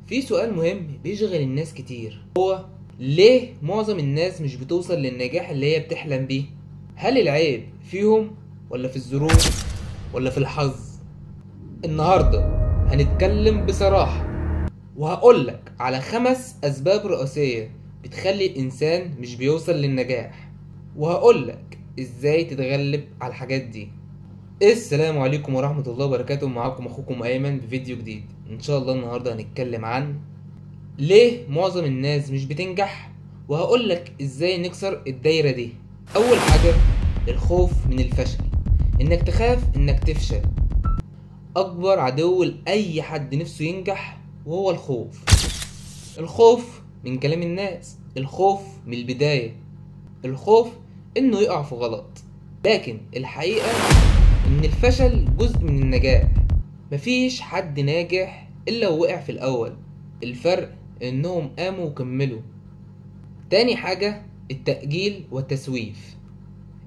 في سؤال مهم بيشغل الناس كتير، هو ليه معظم الناس مش بتوصل للنجاح اللي هي بتحلم بيه؟ هل العيب فيهم ولا في الظروف ولا في الحظ؟ النهاردة هنتكلم بصراحة وهقولك على 5 أسباب رئيسية بتخلي الإنسان مش بيوصل للنجاح، وهقولك إزاي تتغلب على الحاجات دي. السلام عليكم ورحمة الله وبركاته، معاكم أخوكم أيمن بفيديو جديد. إن شاء الله النهاردة هنتكلم عن ليه معظم الناس مش بتنجح، وهقولك إزاي نكسر الدايرة دي. أول حاجة، الخوف من الفشل، إنك تخاف إنك تفشل. أكبر عدو لأي حد نفسه ينجح وهو الخوف. الخوف من كلام الناس، الخوف من البداية، الخوف إنه يقع في غلط. لكن الحقيقة إن الفشل جزء من النجاح. مفيش حد ناجح إلا ووقع في الأول، الفرق إنهم قاموا وكملوا. تاني حاجة، التأجيل والتسويف.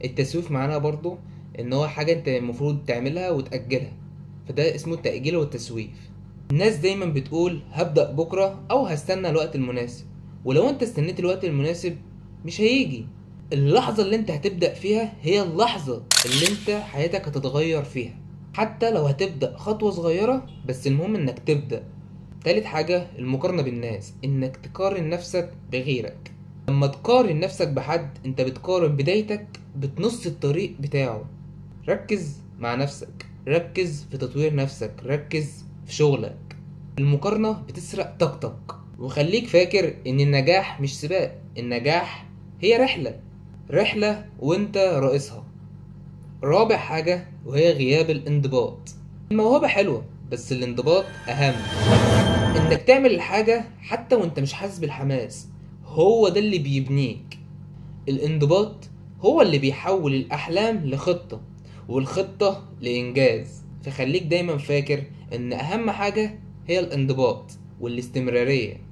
التسويف معناها برضو إن هو حاجة أنت المفروض تعملها وتأجلها، فده اسمه التأجيل والتسويف. الناس دايما بتقول هبدأ بكرة أو هستنى الوقت المناسب، ولو أنت استنيت الوقت المناسب مش هيجي. اللحظة اللي أنت هتبدأ فيها هي اللحظة اللي أنت حياتك هتتغير فيها، حتى لو هتبدأ خطوة صغيرة، بس المهم إنك تبدأ. تالت حاجة، المقارنة بالناس، إنك تقارن نفسك بغيرك. لما تقارن نفسك بحد أنت بتقارن بدايتك بنص الطريق بتاعه. ركز مع نفسك، ركز في تطوير نفسك، ركز في شغلك. المقارنة بتسرق طاقتك، وخليك فاكر ان النجاح مش سباق، النجاح هي رحلة وانت رئيسها. رابع حاجة وهي غياب الانضباط. الموهبة حلوة بس الانضباط اهم. انك تعمل الحاجة حتى وانت مش حاسس بالحماس، هو ده اللي بيبنيك. الانضباط هو اللي بيحول الاحلام لخطة، والخطة لإنجاز. فخليك دايما فاكر إن أهم حاجة هي الانضباط والاستمرارية.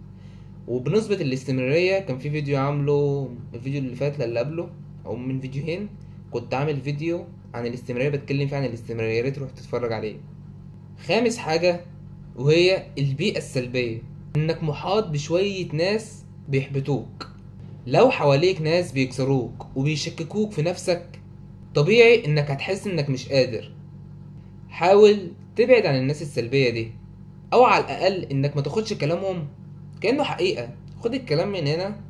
وبنسبة الاستمرارية كان في فيديو عامله الفيديو اللي فات اللي قبله، أو من فيديوهين كنت عامل فيديو عن الاستمرارية بتكلم فيه عن الاستمرارية، ياريت تروح تتفرج عليه. خامس حاجة وهي البيئة السلبية، إنك محاط بشوية ناس بيحبطوك. لو حواليك ناس بيكسروك وبيشككوك في نفسك، طبيعي انك هتحس انك مش قادر. حاول تبعد عن الناس السلبية دي، او على الاقل انك ما تاخدش كلامهم كأنه حقيقة. خد الكلام من هنا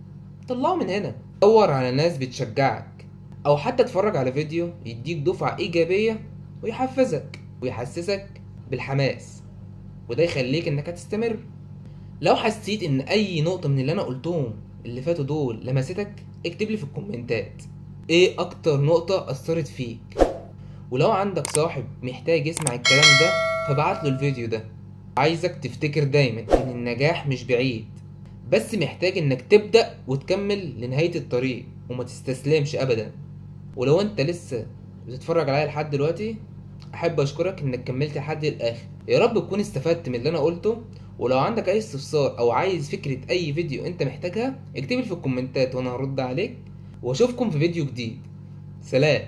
طلعه من هنا. دور على ناس بتشجعك، او حتى اتفرج على فيديو يديك دفعة ايجابية ويحفزك ويحسسك بالحماس، وده يخليك انك هتستمر. لو حسيت ان اي نقطة من اللي انا قلتهم اللي فاتوا دول لمستك، اكتب لي في الكومنتات ايه اكتر نقطة اثرت فيك. ولو عندك صاحب محتاج يسمع الكلام ده فبعت له الفيديو ده. عايزك تفتكر دايما ان النجاح مش بعيد، بس محتاج انك تبدأ وتكمل لنهاية الطريق وما تستسلمش ابدا. ولو انت لسه بتتفرج عليا لحد دلوقتي، احب اشكرك انك كملت لحد الاخر. يا رب تكون استفدت من اللي انا قلته. ولو عندك اي استفسار او عايز فكرة اي فيديو انت محتاجها، اكتبلي في الكومنتات وانا هرد عليك. واشوفكم في فيديو جديد. سلام.